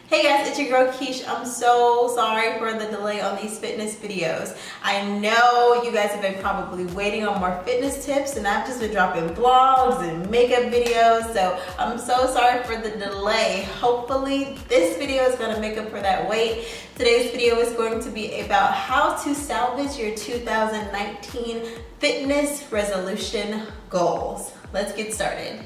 Hey guys, it's your girl Keish. I'm so sorry for the delay on these fitness videos. I know you guys have been probably waiting on more fitness tips, and I've just been dropping vlogs and makeup videos, so I'm so sorry for the delay. Hopefully this video is going to make up for that wait. Today's video is going to be about how to salvage your 2019 fitness resolution goals. Let's get started.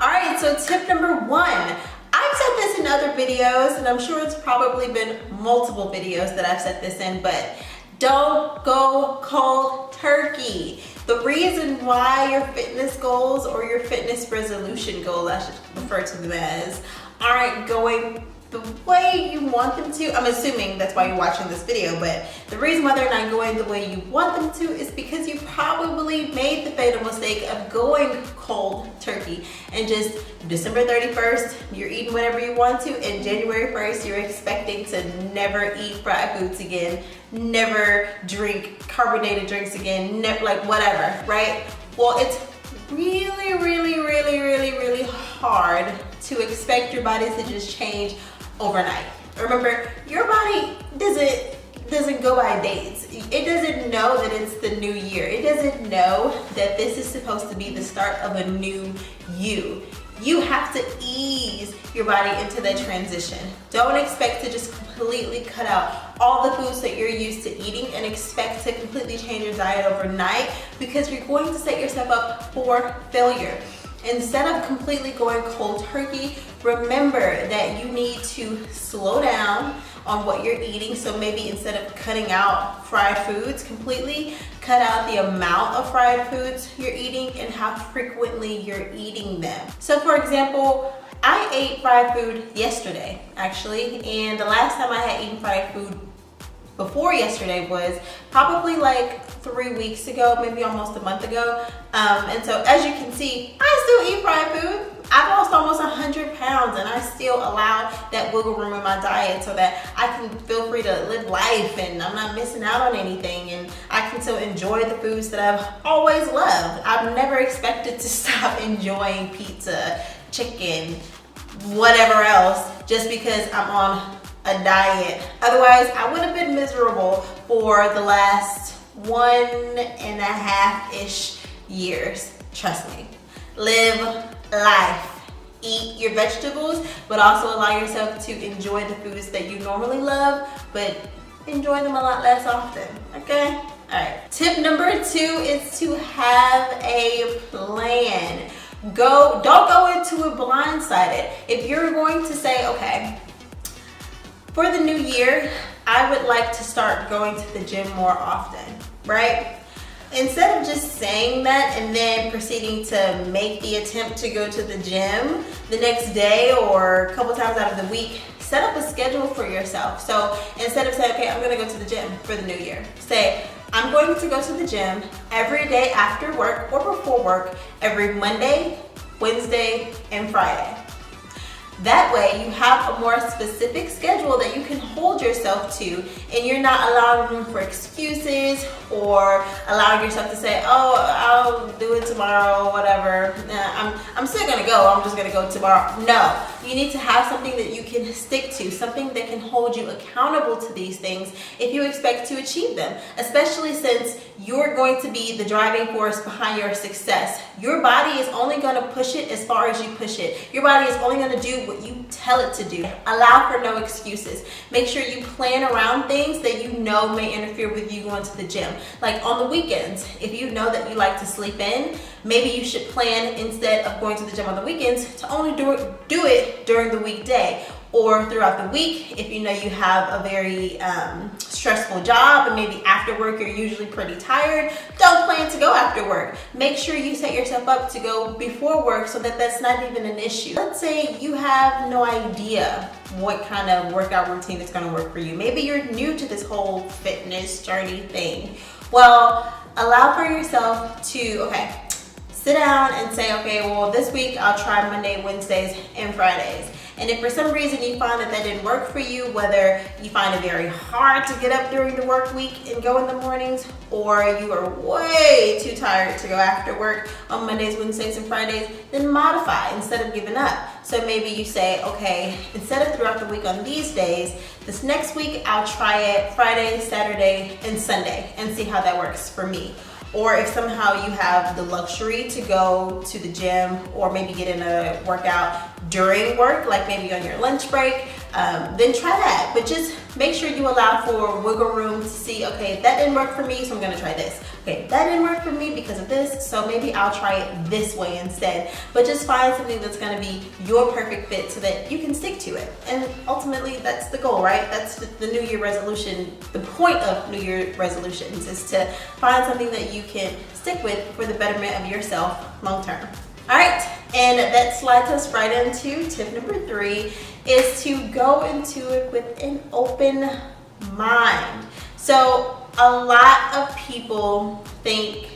Alright, so tip number one. I've said this in other videos, and I'm sure it's probably been multiple videos that I've said this in, but don't go cold turkey. The reason why your fitness goals or your fitness resolution goals, I should refer to them as, aren't going the way you want them to, I'm assuming that's why you're watching this video, but the reason why they're not going the way you want them to is because you probably made the fatal mistake of going cold turkey and just December 31st, you're eating whatever you want to, and January 1st, you're expecting to never eat fried foods again, never drink carbonated drinks again, never, like whatever, right? Well, it's really hard to expect your body to just change overnight. Remember, your body doesn't go by dates. It doesn't know that it's the new year. It doesn't know that this is supposed to be the start of a new you. You have to ease your body into that transition. Don't expect to just completely cut out all the foods that you're used to eating and expect to completely change your diet overnight, because you're going to set yourself up for failure. Instead of completely going cold turkey, remember that you need to slow down on what you're eating. So maybe instead of cutting out fried foods completely, cut out the amount of fried foods you're eating and how frequently you're eating them. So for example, I ate fried food yesterday actually, and the last time I had eaten fried food before yesterday was probably like 3 weeks ago, maybe almost a month ago. And so as you can see, I still eat fried food. I've lost almost 100 pounds, and I still allow that wiggle room in my diet so that I can feel free to live life and I'm not missing out on anything, and I can still enjoy the foods that I've always loved. I've never expected to stop enjoying pizza, chicken, whatever else just because I'm on a diet. Otherwise, I would have been miserable for the last 1.5-ish years. Trust me. Live life. Eat your vegetables, but also allow yourself to enjoy the foods that you normally love, but enjoy them a lot less often, okay? All right. Tip number two is to have a plan. Don't go into it blindsided. If you're going to say, okay, for the new year, I would like to start going to the gym more often, right? Instead of just saying that and then proceeding to make the attempt to go to the gym the next day or a couple times out of the week, set up a schedule for yourself. So instead of saying, okay, I'm gonna go to the gym for the new year, say, I'm going to go to the gym every day after work or before work, every Monday, Wednesday, and Friday. That way you have a more specific schedule that you can hold yourself to, and you're not allowing room for excuses or allowing yourself to say, oh, I'll do it tomorrow, whatever. I'm still gonna go, I'm just gonna go tomorrow. No, you need to have something that you can stick to, something that can hold you accountable to these things if you expect to achieve them, especially since you're going to be the driving force behind your success. Your body is only gonna push it as far as you push it. Your body is only gonna do what you tell it to do. Allow for no excuses. Make sure you plan around things that you know may interfere with you going to the gym. Like on the weekends, if you know that you like to sleep in, maybe you should plan, instead of going to the gym on the weekends, to only do it during the weekday. Or throughout the week, if you know you have a very stressful job and maybe after work you're usually pretty tired, don't plan to go after work. Make sure you set yourself up to go before work so that that's not even an issue. Let's say you have no idea what kind of workout routine is going to work for you. Maybe you're new to this whole fitness journey thing. Well, allow for yourself to, sit down and say, okay, well, this week I'll try Monday, Wednesdays, and Fridays. And if for some reason you find that didn't work for you, whether you find it very hard to get up during the work week and go in the mornings, or you are way too tired to go after work on Mondays, Wednesdays, and Fridays, then modify instead of giving up. So maybe you say, okay, instead of throughout the week on these days, this next week I'll try it Friday, Saturday, and Sunday and see how that works for me. Or if somehow you have the luxury to go to the gym or maybe get in a workout during work, like maybe on your lunch break, then try that. But just make sure you allow for wiggle room to see, okay, that didn't work for me, so I'm gonna try this. Okay, that didn't work for me because of this, so maybe I'll try it this way instead. But just find something that's gonna be your perfect fit so that you can stick to it. And ultimately, that's the goal, right? That's the New Year resolution. The point of New Year resolutions is to find something that you can stick with for the betterment of yourself long term. All right, and that slides us right into tip number 3, is to go into it with an open mind. So a lot of people think,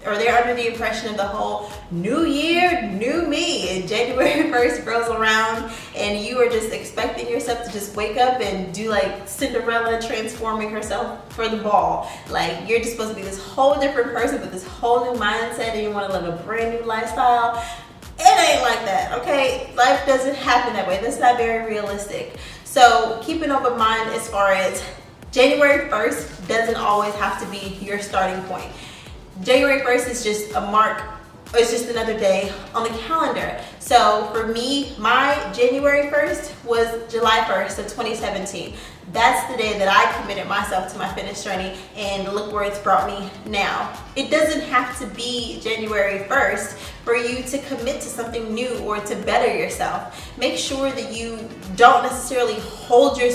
or they're under the impression of the whole new year, new me, and January 1st rolls around and you are just expecting yourself to just wake up and do like Cinderella transforming herself for the ball. Like you're just supposed to be this whole different person with this whole new mindset and you want to live a brand new lifestyle. It ain't like that, okay? Life doesn't happen that way. That's not very realistic. So keep an open mind as far as January 1st doesn't always have to be your starting point. January 1st is just a mark, it's just another day on the calendar. So for me, my January 1st was July 1st of 2017. That's the day that I committed myself to my fitness journey, and look where it's brought me now. It doesn't have to be January 1st for you to commit to something new or to better yourself. Make sure that you don't necessarily hold your,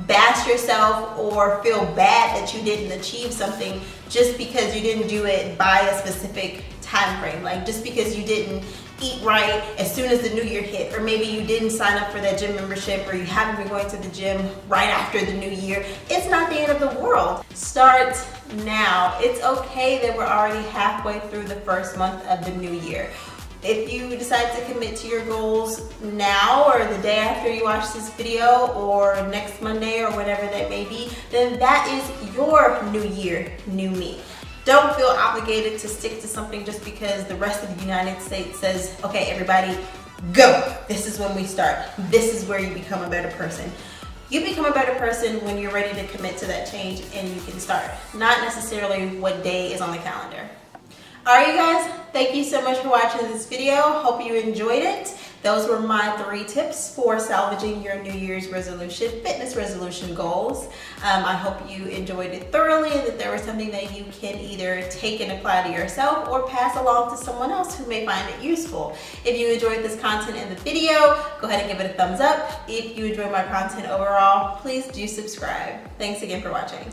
bash yourself or feel bad that you didn't achieve something just because you didn't do it by a specific time frame. Like just because you didn't eat right as soon as the new year hit, or maybe you didn't sign up for that gym membership, or you haven't been going to the gym right after the new year. It's not the end of the world. Start now. It's okay that we're already halfway through the first month of the new year. If you decide to commit to your goals now, or the day after you watch this video, or next Monday, or whatever that may be, then that is your new year, new me. Don't feel obligated to stick to something just because the rest of the United States says, okay, everybody, go. This is when we start. This is where you become a better person. You become a better person when you're ready to commit to that change and you can start, not necessarily what day is on the calendar. All right, you guys, thank you so much for watching this video. Hope you enjoyed it. Those were my 3 tips for salvaging your New Year's resolution, fitness resolution goals. I hope you enjoyed it thoroughly and that there was something that you can either take and apply to yourself or pass along to someone else who may find it useful. If you enjoyed this content in the video, go ahead and give it a thumbs up. If you enjoyed my content overall, please do subscribe. Thanks again for watching.